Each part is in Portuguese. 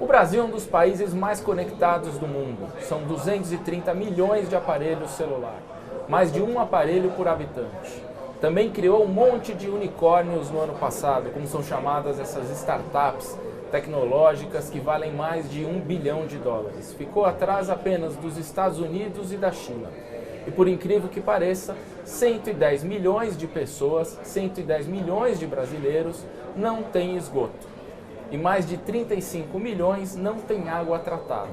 O Brasil é um dos países mais conectados do mundo. São 230 milhões de aparelhos celular, mais de um aparelho por habitante. Também criou um monte de unicórnios no ano passado, como são chamadas essas startups tecnológicas que valem mais de $1 bilhão. Ficou atrás apenas dos Estados Unidos e da China. E por incrível que pareça, 110 milhões de pessoas, 110 milhões de brasileiros não têm esgoto. E mais de 35 milhões não têm água tratada.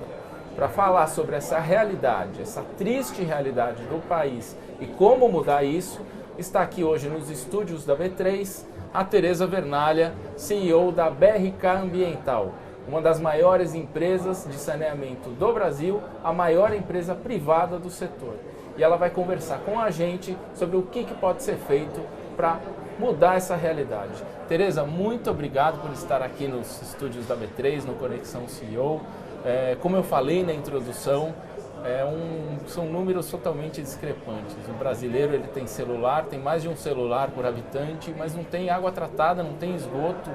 Para falar sobre essa realidade, essa triste realidade do país e como mudar isso, está aqui hoje nos estúdios da B3 a Tereza Vernalha, CEO da BRK Ambiental, uma das maiores empresas de saneamento do Brasil, a maior empresa privada do setor. E ela vai conversar com a gente sobre o que pode ser feito para mudar essa realidade. Tereza, muito obrigado por estar aqui nos estúdios da B3, no Conexão CEO. Como eu falei na introdução, são números totalmente discrepantes. O brasileiro ele tem celular, tem mais de um celular por habitante, mas não tem água tratada, não tem esgoto.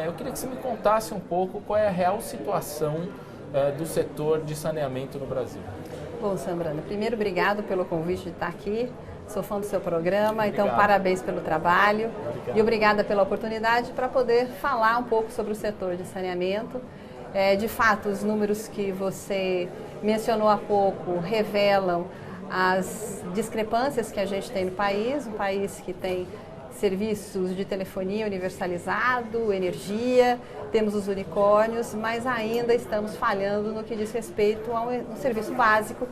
Eu queria que você me contasse um pouco qual é a real situação do setor de saneamento no Brasil. Bom, Sambrana, primeiro obrigado pelo convite de estar aqui. Sou fã do seu programa, então parabéns pelo trabalho. Obrigado. E obrigada pela oportunidade para poder falar um pouco sobre o setor de saneamento. De fato, os números que você mencionou há pouco revelam as discrepâncias que a gente tem no país, um país que tem serviços de telefonia universalizado, energia, temos os unicórnios, mas ainda estamos falhando no que diz respeito a um serviço básico,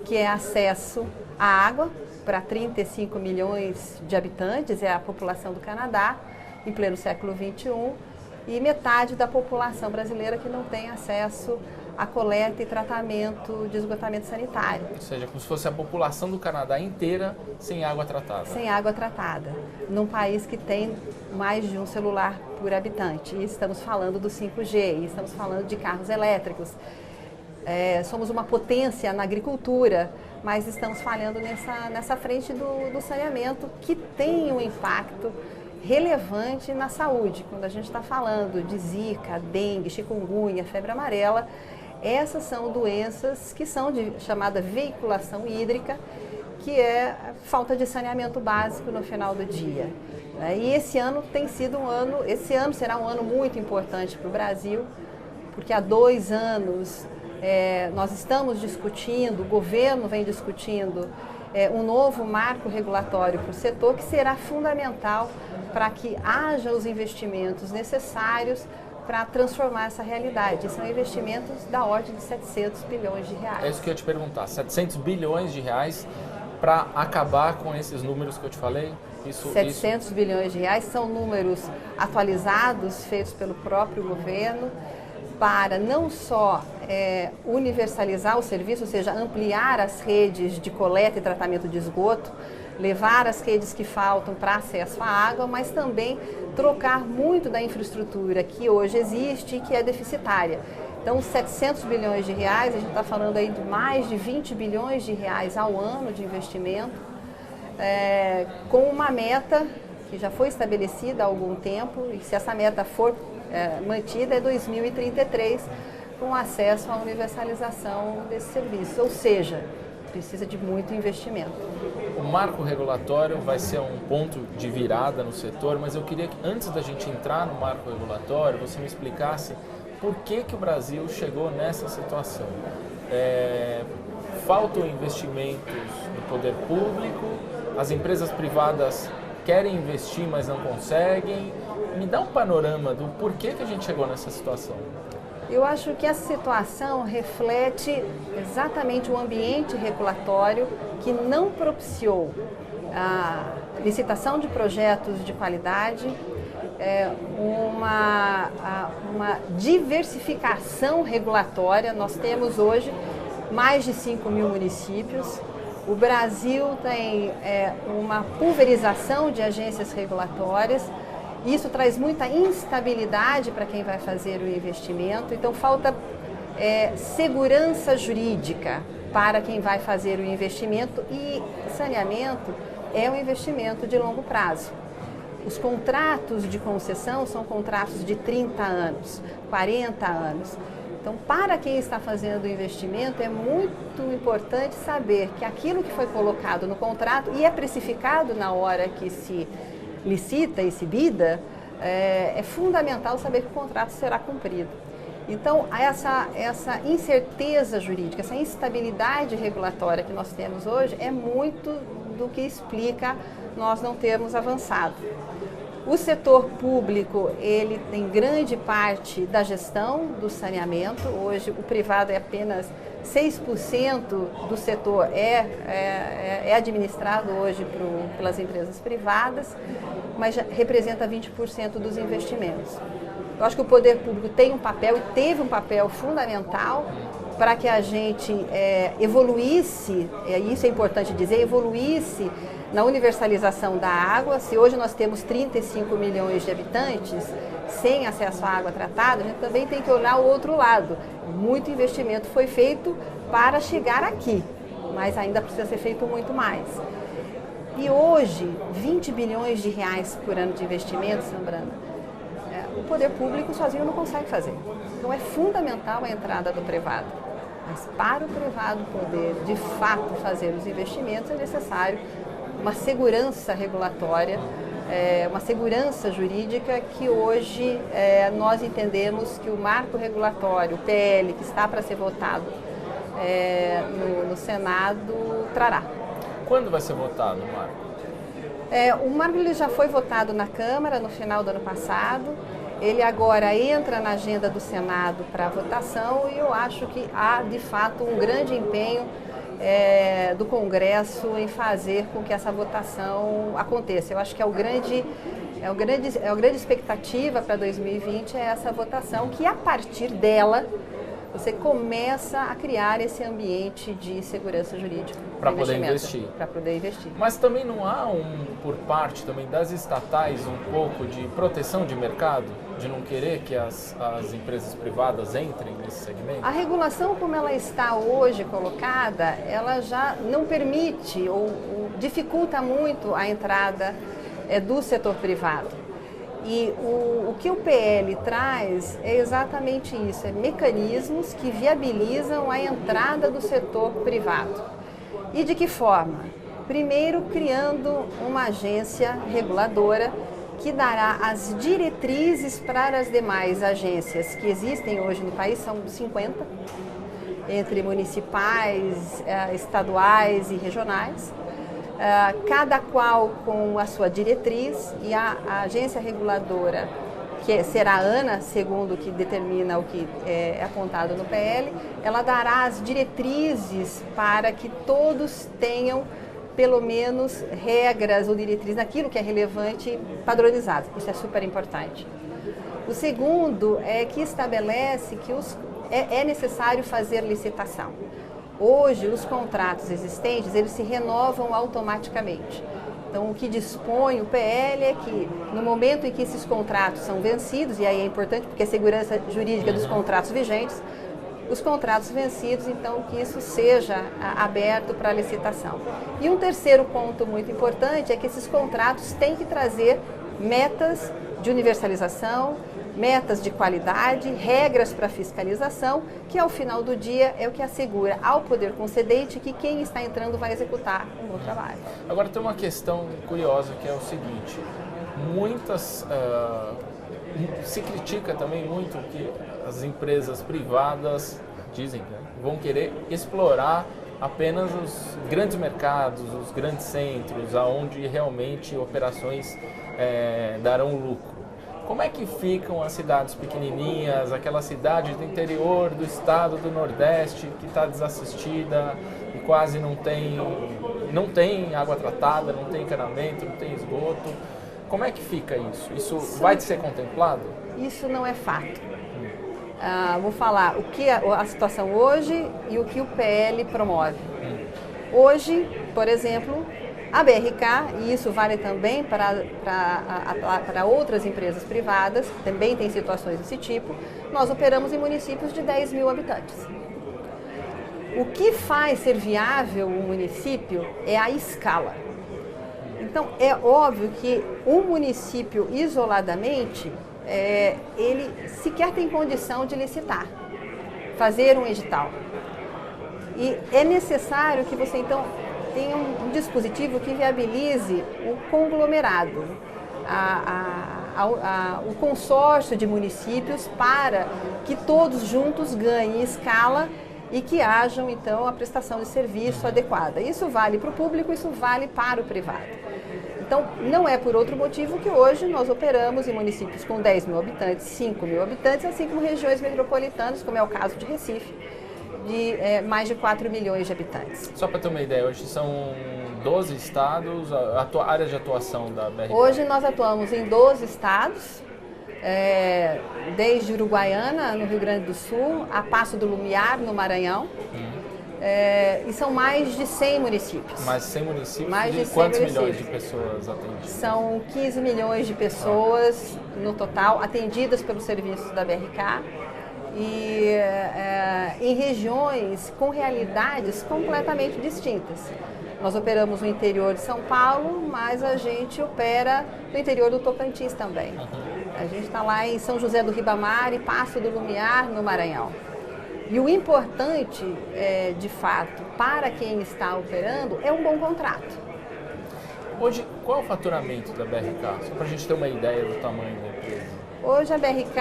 que é acesso à água para 35 milhões de habitantes, é a população do Canadá, em pleno século XXI, e metade da população brasileira que não tem acesso à coleta e tratamento de esgotamento sanitário. Ou seja, como se fosse a população do Canadá inteira sem água tratada. Sem água tratada, num país que tem mais de um celular por habitante. E estamos falando do 5G, e estamos falando de carros elétricos. Somos uma potência na agricultura, mas estamos falhando nessa frente do saneamento, que tem um impacto relevante na saúde. Quando a gente está falando de zika, dengue, chikungunya, febre amarela, essas são doenças que são de chamada veiculação hídrica, que é falta de saneamento básico no final do dia. E esse ano será um ano muito importante para o Brasil, porque há 2 anos nós estamos discutindo, o governo vem discutindo um novo marco regulatório para o setor, que será fundamental para que haja os investimentos necessários para transformar essa realidade. São investimentos da ordem de 700 bilhões de reais. É isso que eu ia te perguntar, 700 bilhões de reais para acabar com esses números que eu te falei? 700 bilhões de reais são números atualizados, feitos pelo próprio governo, para não só universalizar o serviço, ou seja, ampliar as redes de coleta e tratamento de esgoto, levar as redes que faltam para acesso à água, mas também trocar muito da infraestrutura que hoje existe e que é deficitária. Então, 700 bilhões de reais, a gente está falando aí de mais de 20 bilhões de reais ao ano de investimento, com uma meta que já foi estabelecida há algum tempo, e se essa meta for mantida, é 2033, com acesso à universalização desse serviço, ou seja, precisa de muito investimento. O marco regulatório vai ser um ponto de virada no setor, mas eu queria que antes da gente entrar no marco regulatório, você me explicasse por que o Brasil chegou nessa situação. Faltam investimentos do poder público, as empresas privadas querem investir, mas não conseguem. Me dá um panorama do porquê que a gente chegou nessa situação. Eu acho que essa situação reflete exatamente o ambiente regulatório que não propiciou a licitação de projetos de qualidade, uma diversificação regulatória. Nós temos hoje mais de 5 mil municípios. O Brasil tem uma pulverização de agências regulatórias. Isso traz muita instabilidade para quem vai fazer o investimento, então falta segurança jurídica para quem vai fazer o investimento, e saneamento é um investimento de longo prazo. Os contratos de concessão são contratos de 30 anos, 40 anos. Então, para quem está fazendo o investimento, é muito importante saber que aquilo que foi colocado no contrato e é precificado na hora que se licita e se bida, é fundamental saber que o contrato será cumprido. Então, essa incerteza jurídica, essa instabilidade regulatória que nós temos hoje é muito do que explica nós não termos avançado. O setor público, ele tem grande parte da gestão do saneamento. Hoje, o privado é apenas 6% do setor é administrado hoje pelas empresas privadas, mas já representa 20% dos investimentos. Eu acho que o poder público tem um papel e teve um papel fundamental para que a gente evoluísse, isso é importante dizer, evoluísse na universalização da água. Se hoje nós temos 35 milhões de habitantes sem acesso à água tratada, a gente também tem que olhar o outro lado. Muito investimento foi feito para chegar aqui, mas ainda precisa ser feito muito mais. E hoje, 20 bilhões de reais por ano de investimento, Sambrana, o poder público sozinho não consegue fazer. Então é fundamental a entrada do privado. Mas para o privado poder, de fato, fazer os investimentos, é necessário uma segurança regulatória, uma segurança jurídica que hoje nós entendemos que o marco regulatório, o PL, que está para ser votado no Senado, trará. Quando vai ser votado o marco? O marco ele já foi votado na Câmara no final do ano passado. Ele agora entra na agenda do Senado para votação e eu acho que há, de fato, um grande empenho do Congresso em fazer com que essa votação aconteça. Eu acho que a grande expectativa para 2020 é essa votação, que a partir dela você começa a criar esse ambiente de segurança jurídica. Para poder investir. Para poder investir. Mas também não há, por parte também das estatais, um pouco de proteção de mercado? De não querer que as empresas privadas entrem nesse segmento? A regulação como ela está hoje colocada, ela já não permite ou dificulta muito a entrada do setor privado. E o que o PL traz é exatamente isso, mecanismos que viabilizam a entrada do setor privado. E de que forma? Primeiro, criando uma agência reguladora que dará as diretrizes para as demais agências que existem hoje no país, são 50, entre municipais, estaduais e regionais. Cada qual com a sua diretriz, e a agência reguladora, que será a ANA, segundo o que determina o que é apontado no PL, ela dará as diretrizes para que todos tenham pelo menos regras ou diretrizes naquilo que é relevante padronizadas. Isso é super importante. O segundo é que estabelece que é necessário fazer licitação. Hoje, os contratos existentes, eles se renovam automaticamente. Então, o que dispõe o PL é que, no momento em que esses contratos são vencidos, e aí é importante porque a segurança jurídica dos contratos vigentes, os contratos vencidos, então, que isso seja aberto para licitação. E um terceiro ponto muito importante é que esses contratos têm que trazer metas de universalização, metas de qualidade, regras para fiscalização, que ao final do dia é o que assegura ao poder concedente que quem está entrando vai executar um bom trabalho. Agora tem uma questão curiosa que é o seguinte, se critica também muito que as empresas privadas, dizem, né, vão querer explorar apenas os grandes mercados, os grandes centros, aonde realmente operações darão lucro. Como é que ficam as cidades pequenininhas, aquela cidade do interior do estado do Nordeste que está desassistida e quase não tem água tratada, não tem encanamento, não tem esgoto? Como é que fica isso? Isso vai ser contemplado? Isso não é fato. Vou falar o que a situação hoje e o que o PL promove. Hoje, por exemplo, a BRK, e isso vale também para outras empresas privadas, que também têm situações desse tipo, nós operamos em municípios de 10 mil habitantes. O que faz ser viável um município é a escala. Então, é óbvio que um município isoladamente, ele sequer tem condição de licitar, fazer um edital. E é necessário que você, então, tenha um dispositivo que viabilize o conglomerado, o consórcio de municípios, para que todos juntos ganhem escala e que hajam, então, a prestação de serviço adequada. Isso vale para o público, isso vale para o privado. Então, não é por outro motivo que hoje nós operamos em municípios com 10 mil habitantes, 5 mil habitantes, assim como regiões metropolitanas, como é o caso de Recife, de mais de 4 milhões de habitantes. Só para ter uma ideia, hoje são 12 estados, a área de atuação da BRK? Hoje nós atuamos em 12 estados, desde Uruguaiana, no Rio Grande do Sul, a Passo do Lumiar, no Maranhão, e são mais de 100 municípios. Mais de 100 municípios? Mais de 100 quantos municípios. Milhões de pessoas atendidas? São 15 milhões de pessoas no total, atendidas pelos serviços da BRK, e em regiões com realidades completamente distintas. Nós operamos no interior de São Paulo, mas a gente opera no interior do Tocantins também. A gente está lá em São José do Ribamar e Passo do Lumiar, no Maranhão. E o importante, de fato, para quem está operando, é um bom contrato. Hoje, qual é o faturamento da BRK? Só para a gente ter uma ideia do tamanho da empresa. Hoje a BRK,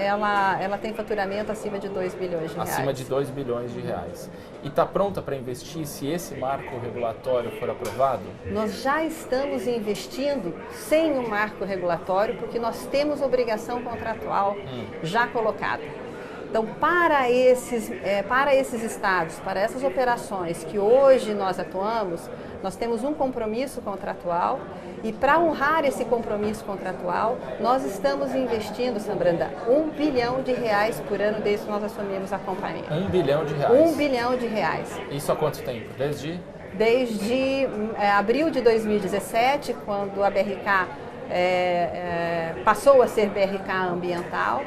ela tem faturamento acima de 2 bilhões de reais. Acima de 2 bilhões de reais. E está pronta para investir se esse marco regulatório for aprovado? Nós já estamos investindo sem o marco regulatório, porque nós temos obrigação contratual já colocada. Então, para esses estados, para essas operações que hoje nós atuamos, nós temos um compromisso contratual, e para honrar esse compromisso contratual, nós estamos investindo, Sambranda, 1 bilhão de reais por ano desde que nós assumimos a companhia. 1 bilhão de reais? 1 bilhão de reais. Isso há quanto tempo? Desde abril de 2017, quando a BRK passou a ser BRK Ambiental,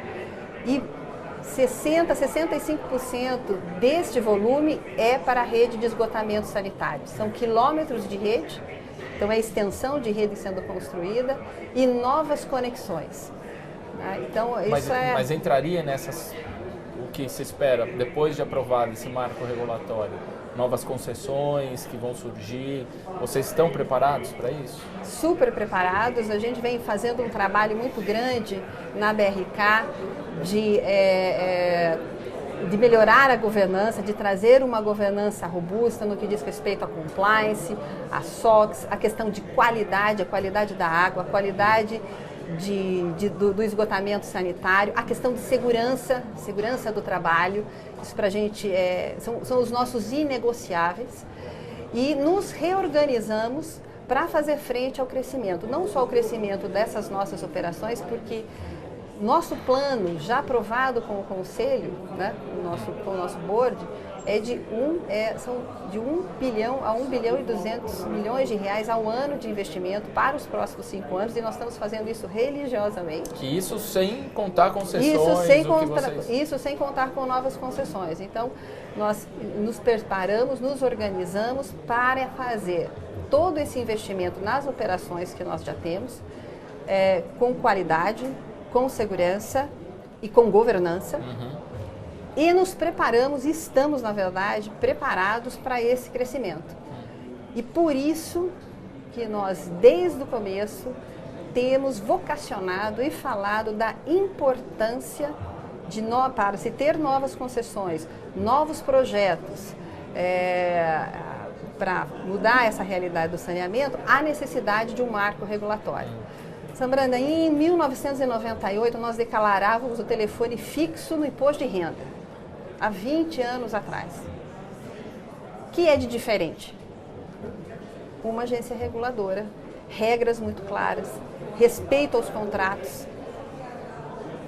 e 65% deste volume é para a rede de esgotamento sanitário. São quilômetros de rede, então é extensão de rede sendo construída e novas conexões. Então, mas entraria nessas, o que se espera, depois de aprovado esse marco regulatório? Novas concessões que vão surgir, vocês estão preparados para isso? Super preparados, a gente vem fazendo um trabalho muito grande na BRK de melhorar a governança, de trazer uma governança robusta no que diz respeito à compliance, à SOX, a questão de qualidade, a qualidade da água, a qualidade do esgotamento sanitário, a questão de segurança do trabalho. Isso para a gente são os nossos inegociáveis, e nos reorganizamos para fazer frente ao crescimento, não só ao crescimento dessas nossas operações, porque nosso plano, já aprovado com o Conselho, né, com o nosso board, são de 1 bilhão a 1 bilhão e 200 milhões de reais ao ano de investimento para os próximos 5 anos, e nós estamos fazendo isso religiosamente. Isso sem contar concessões? Isso sem contar com novas concessões. Então, nós nos preparamos, nos organizamos para fazer todo esse investimento nas operações que nós já temos, com qualidade, com segurança e com governança. E nos preparamos, e estamos, na verdade, preparados para esse crescimento. E por isso que nós, desde o começo, temos vocacionado e falado da importância para se ter novas concessões, novos projetos, para mudar essa realidade do saneamento, há necessidade de um marco regulatório. Sambranda, em 1998 nós declarávamos o telefone fixo no imposto de renda, há 20 anos atrás. O que é de diferente? Uma agência reguladora, regras muito claras, respeito aos contratos.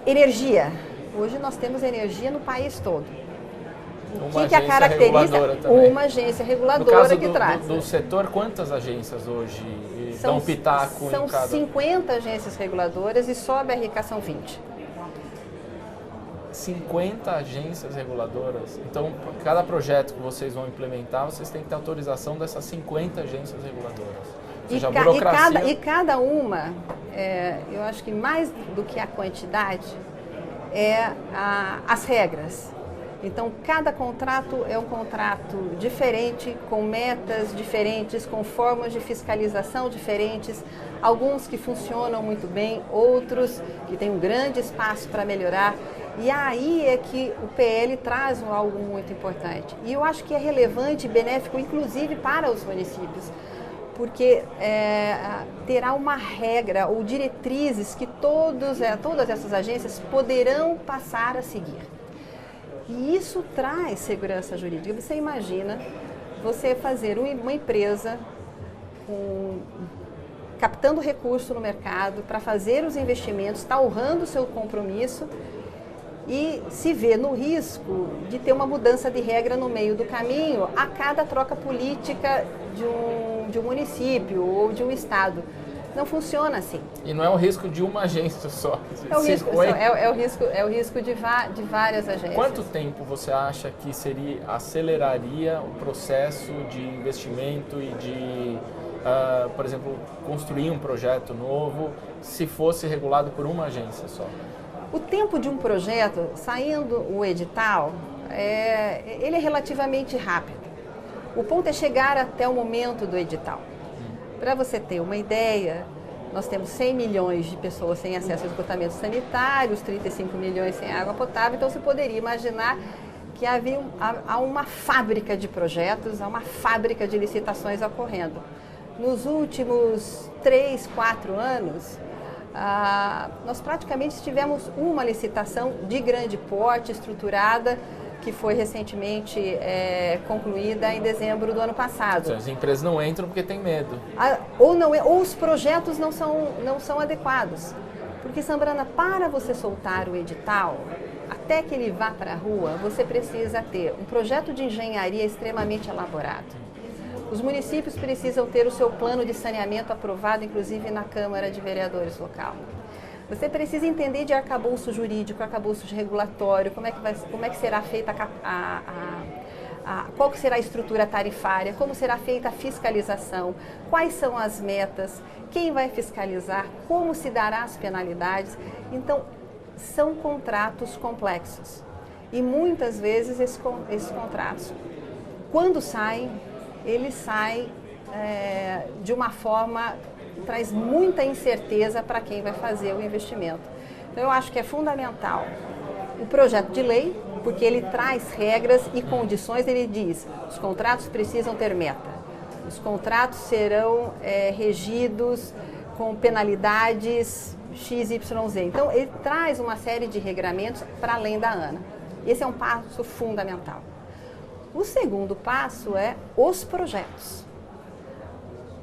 Energia. Hoje nós temos energia no país todo. O que a caracteriza? Uma agência reguladora que traz. Do setor, quantas agências hoje dão pitaco em cada? São 50 agências reguladoras e só a BRK são 20. 50 agências reguladoras? Então, cada projeto que vocês vão implementar, vocês têm que ter autorização dessas 50 agências reguladoras. Ou seja, a burocracia... E cada uma, eu acho que mais do que a quantidade, as regras. Então, cada contrato é um contrato diferente, com metas diferentes, com formas de fiscalização diferentes, alguns que funcionam muito bem, outros que têm um grande espaço para melhorar. E aí é que o PL traz algo muito importante. E eu acho que é relevante e benéfico, inclusive, para os municípios, porque terá uma regra ou diretrizes que todas essas agências poderão passar a seguir. E isso traz segurança jurídica. Você imagina você fazer uma empresa captando recurso no mercado para fazer os investimentos, está honrando o seu compromisso e se vê no risco de ter uma mudança de regra no meio do caminho a cada troca política de um município ou de um estado. Não funciona assim. E não é o risco de uma agência só. É o risco de várias agências. Quanto tempo você acha que aceleraria o processo de investimento e de, por exemplo, construir um projeto novo se fosse regulado por uma agência só? O tempo de um projeto, saindo o edital, ele é relativamente rápido. O ponto é chegar até o momento do edital. Para você ter uma ideia, nós temos 100 milhões de pessoas sem acesso a esgotamento sanitário, 35 milhões sem água potável, então você poderia imaginar que há uma fábrica de projetos, há uma fábrica de licitações ocorrendo. Nos últimos 3, 4 anos, nós praticamente tivemos uma licitação de grande porte, estruturada, que foi recentemente concluída em dezembro do ano passado. As empresas não entram porque tem medo. Ou os projetos não são adequados. Porque, Sambrana, para você soltar o edital, até que ele vá para a rua, você precisa ter um projeto de engenharia extremamente elaborado. Os municípios precisam ter o seu plano de saneamento aprovado, inclusive na Câmara de Vereadores local. Você precisa entender de arcabouço jurídico, arcabouço regulatório, como é que será feita qual que será a estrutura tarifária, como será feita a fiscalização, quais são as metas, quem vai fiscalizar, como se dará as penalidades. Então, são contratos complexos. E muitas vezes esses contratos, quando saem, eles saem de uma forma traz muita incerteza para quem vai fazer o investimento. Então, eu acho que é fundamental o projeto de lei, porque ele traz regras e condições, ele diz, os contratos precisam ter meta, os contratos serão regidos com penalidades XYZ. Então, ele traz uma série de regramentos para além da ANA. Esse é um passo fundamental. O segundo passo é os projetos.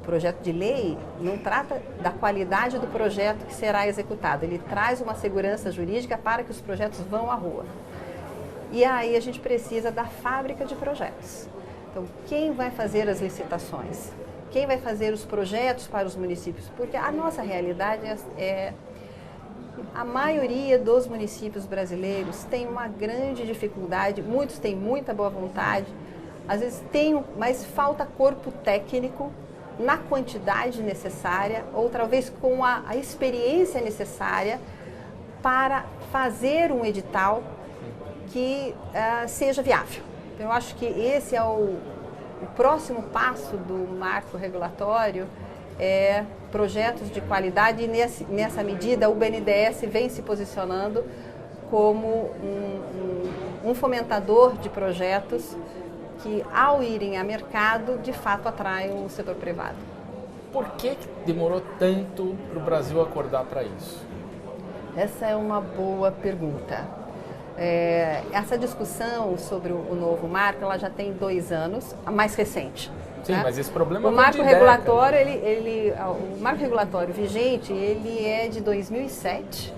O projeto de lei não trata da qualidade do projeto que será executado, ele traz uma segurança jurídica para que os projetos vão à rua. E aí a gente precisa da fábrica de projetos. Então, quem vai fazer as licitações? Quem vai fazer os projetos para os municípios? Porque a nossa realidade a maioria dos municípios brasileiros tem uma grande dificuldade, muitos têm muita boa vontade, às vezes mas falta corpo técnico na quantidade necessária ou talvez com a experiência necessária para fazer um edital que seja viável. Então, eu acho que esse é o próximo passo do marco regulatório, projetos de qualidade, e nessa medida o BNDES vem se posicionando como um fomentador de projetos que, ao irem a mercado, de fato atraem o setor privado. Por que demorou tanto para o Brasil acordar para isso? Essa é uma boa pergunta. Essa discussão sobre o novo marco, ela já tem 2 anos, a mais recente. Sim, né? Mas esse problema o marco regulatório, o marco regulatório vigente, ele é de 2007.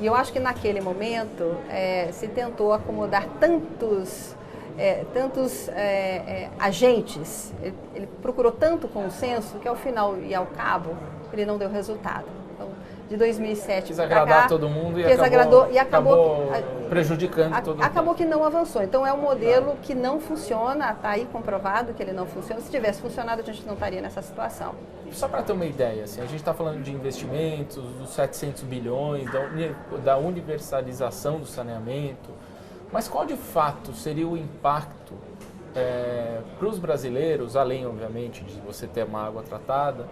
E eu acho que naquele momento se tentou acomodar tantos agentes, ele procurou tanto consenso que ao final e ao cabo ele não deu resultado. Então, de 2007 desagradar todo mundo e acabou prejudicando todo mundo. Acabou que não avançou. Então é um modelo que não funciona, está aí comprovado que ele não funciona. Se tivesse funcionado, a gente não estaria nessa situação. Só para ter uma ideia, assim, a gente está falando de investimentos, dos 700 bilhões, da universalização do saneamento, mas qual de fato seria o impacto para os brasileiros, além, obviamente, de você ter uma água tratada,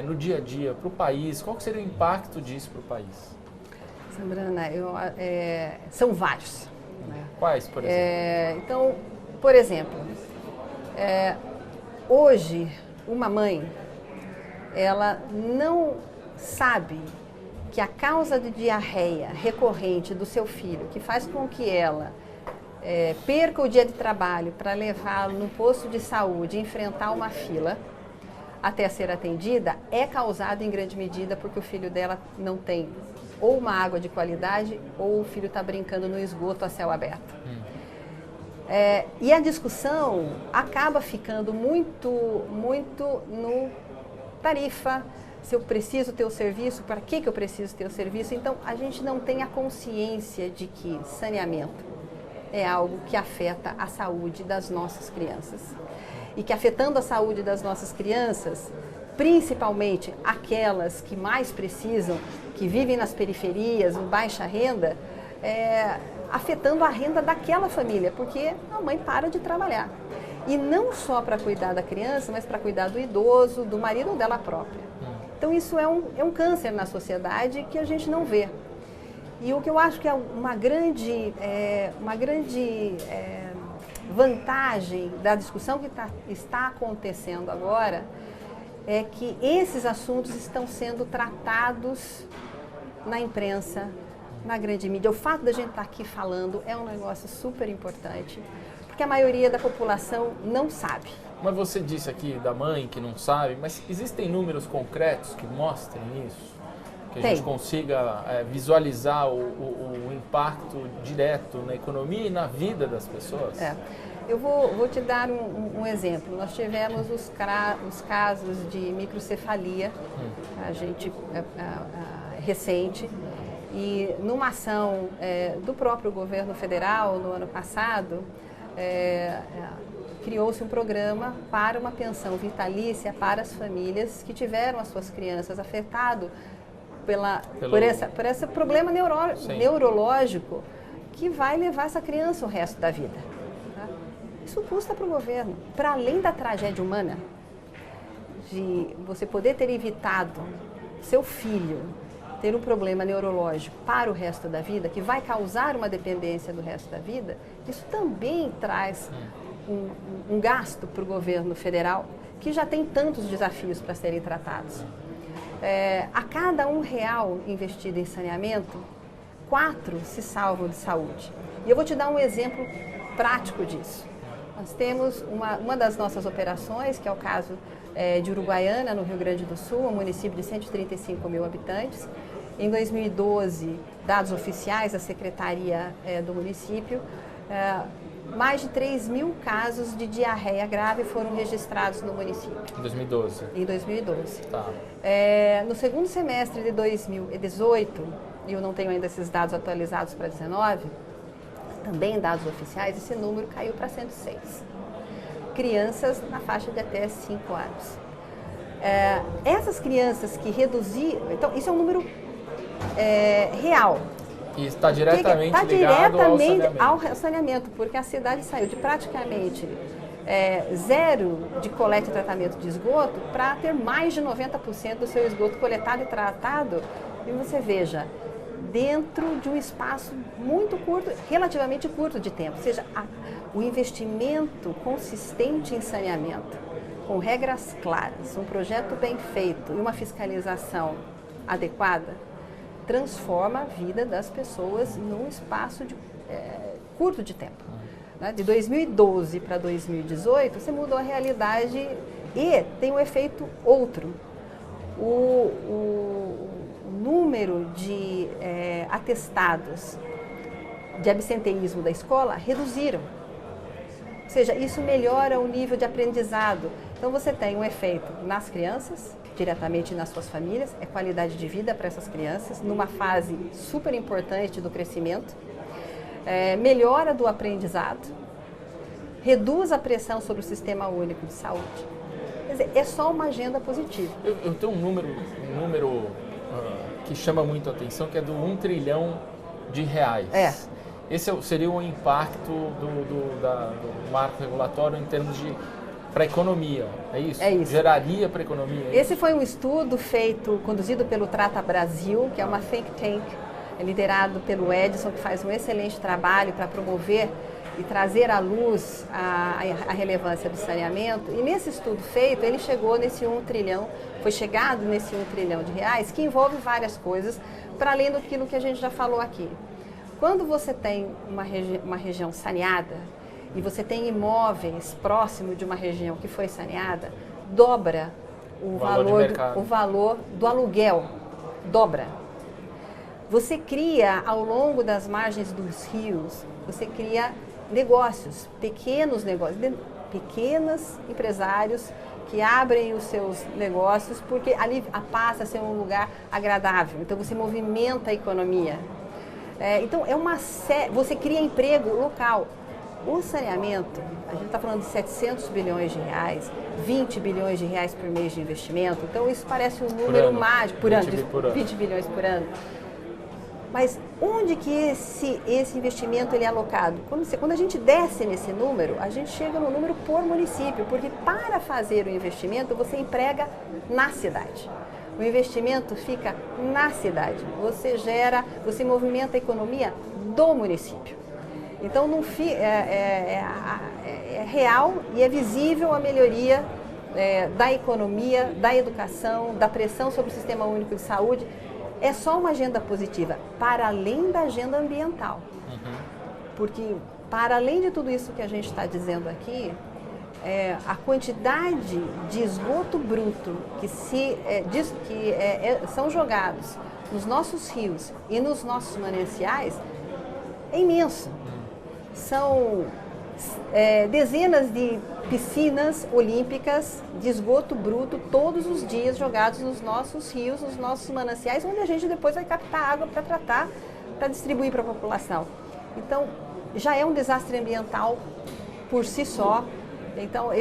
no dia a dia, para o país? Qual seria o impacto disso para o país? Sambrana, são vários. Né? Quais, por exemplo? Então, por exemplo, hoje, uma mãe, ela não sabe que a causa de diarreia recorrente do seu filho, que faz com que ela perca o dia de trabalho para levá-lo no posto de saúde e enfrentar uma fila até ser atendida, é causado em grande medida porque o filho dela não tem ou uma água de qualidade ou o filho está brincando no esgoto a céu aberto. E a discussão acaba ficando muito no tarifa, se eu preciso ter o serviço, para que eu preciso ter o serviço. Então, a gente não tem a consciência de que saneamento é algo que afeta a saúde das nossas crianças. E que afetando a saúde das nossas crianças, principalmente aquelas que mais precisam, que vivem nas periferias, em baixa renda, afetando a renda daquela família, porque a mãe para de trabalhar. E não só para cuidar da criança, mas para cuidar do idoso, do marido ou dela própria. Então isso é um câncer na sociedade que a gente não vê. E o que eu acho que é uma grande vantagem da discussão que está acontecendo agora é que esses assuntos estão sendo tratados na imprensa, na grande mídia. O fato da gente estar aqui falando é um negócio super importante, porque a maioria da população não sabe. Mas você disse aqui da mãe que não sabe, mas existem números concretos que mostrem isso? Que a gente consiga visualizar o impacto direto na economia e na vida das pessoas? Eu vou te dar um exemplo. Nós tivemos os casos de microcefalia, recente, e numa ação do próprio governo federal no ano passado, criou-se um programa para uma pensão vitalícia para as famílias que tiveram as suas crianças afetadas por esse problema neurológico que vai levar essa criança o resto da vida. Tá? Isso custa para o governo. Para além da tragédia humana, de você poder ter evitado seu filho ter um problema neurológico para o resto da vida, que vai causar uma dependência do resto da vida, isso também traz um gasto para o governo federal, que já tem tantos desafios para serem tratados. A cada R$1 investido em saneamento, 4 se salvam de saúde. E eu vou te dar um exemplo prático disso. Nós temos uma das nossas operações, que é o caso de Uruguaiana, no Rio Grande do Sul, um município de 135 mil habitantes. Em 2012, dados oficiais da Secretaria do município, mais de 3 mil casos de diarreia grave foram registrados no município. Em 2012? Em 2012. Tá. No segundo semestre de 2018, e eu não tenho ainda esses dados atualizados para 2019, também dados oficiais, esse número caiu para 106. Crianças na faixa de até 5 anos. Essas crianças que reduziram... Então, isso é um número real. E está diretamente ligado ao saneamento, porque a cidade saiu de praticamente zero de coleta e tratamento de esgoto para ter mais de 90% do seu esgoto coletado e tratado. E você veja, dentro de um espaço muito curto, relativamente curto de tempo. Ou seja, o investimento consistente em saneamento, com regras claras, um projeto bem feito e uma fiscalização adequada, transforma a vida das pessoas num espaço curto de tempo. Né? De 2012 para 2018, você mudou a realidade e tem um efeito outro. O número de atestados de absenteísmo da escola reduziram. Ou seja, isso melhora o nível de aprendizado. Então você tem um efeito nas crianças, diretamente nas suas famílias, é qualidade de vida para essas crianças, numa fase super importante do crescimento, melhora do aprendizado, reduz a pressão sobre o Sistema Único de Saúde. Quer dizer, é só uma agenda positiva. Eu tenho um número que chama muito a atenção, que é do 1 trilhão de reais. Esse seria o impacto do marco regulatório em termos de para a economia, é isso? É isso. Geraria para a economia? Esse foi um estudo conduzido pelo Trata Brasil, que é uma think tank liderado pelo Edson, que faz um excelente trabalho para promover e trazer à luz a relevância do saneamento. E nesse estudo feito, ele chegou nesse 1 trilhão, foi chegado nesse 1 trilhão de reais, que envolve várias coisas, para além daquilo que a gente já falou aqui. Quando você tem uma região saneada, e você tem imóveis próximo de uma região que foi saneada, dobra o valor do aluguel, dobra. Você cria, ao longo das margens dos rios, você cria negócios, pequenos empresários que abrem os seus negócios porque ali passa a ser um lugar agradável. Então você movimenta a economia. Então você cria emprego local. O saneamento, a gente está falando de 700 bilhões de reais, 20 bilhões de reais por mês de investimento, então isso parece um número mágico, por ano, 20 bilhões por ano. Mas onde que esse investimento ele é alocado? Quando a gente desce nesse número, a gente chega no número por município, porque para fazer o investimento você emprega na cidade. O investimento fica na cidade, você movimenta a economia do município. Então é real e é visível a melhoria da economia, da educação, da pressão sobre o Sistema Único de Saúde. É só uma agenda positiva, para além da agenda ambiental. Porque, para além de tudo isso que a gente está dizendo aqui, a quantidade de esgoto bruto que são jogados nos nossos rios e nos nossos mananciais é imenso. São dezenas de piscinas olímpicas de esgoto bruto todos os dias jogados nos nossos rios, nos nossos mananciais, onde a gente depois vai captar água para tratar, para distribuir para a população. Então, já é um desastre ambiental por si só. Então,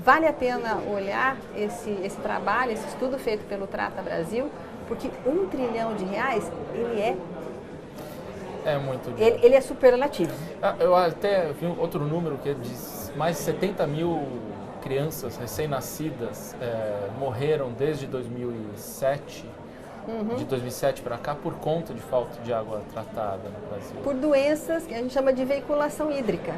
vale a pena olhar esse trabalho, esse estudo feito pelo Trata Brasil, porque 1 trilhão de reais, ele é muito dinheiro. Ele é superlativo. Eu até vi outro número que diz mais de 70 mil crianças recém-nascidas morreram desde 2007, de 2007 para cá, por conta de falta de água tratada no Brasil. Por doenças que a gente chama de veiculação hídrica.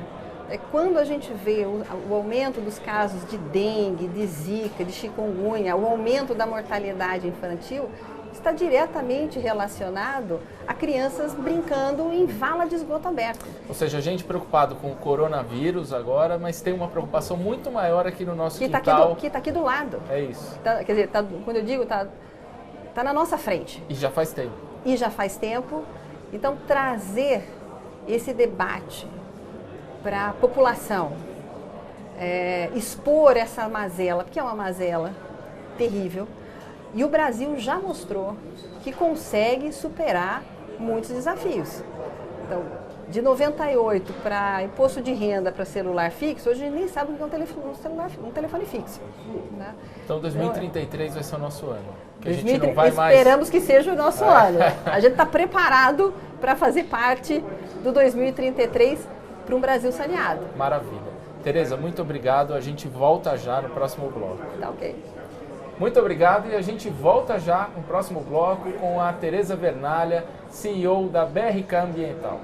Quando a gente vê o aumento dos casos de dengue, de zika, de chikungunya, o aumento da mortalidade infantil, está diretamente relacionado a crianças brincando em vala de esgoto aberto. Ou seja, a gente preocupado com o coronavírus agora, mas tem uma preocupação muito maior aqui no nosso quintal. Que está aqui do lado. É isso. Quer dizer, quando eu digo, está na nossa frente. E já faz tempo. Então, trazer esse debate para a população, expor essa mazela, porque é uma mazela terrível. E o Brasil já mostrou que consegue superar muitos desafios. Então, de 98 para imposto de renda para celular fixo, hoje a gente nem sabe o que é um telefone fixo. Né? Então 2033 vai ser o nosso ano. Que a gente não vai esperamos que seja o nosso ano. A gente está preparado para fazer parte do 2033 para um Brasil saneado. Maravilha. Tereza, muito obrigado. A gente volta já no próximo bloco. Tá ok. Muito obrigado e a gente volta já no próximo bloco com a Tereza Vernalha, CEO da BRK Ambiental.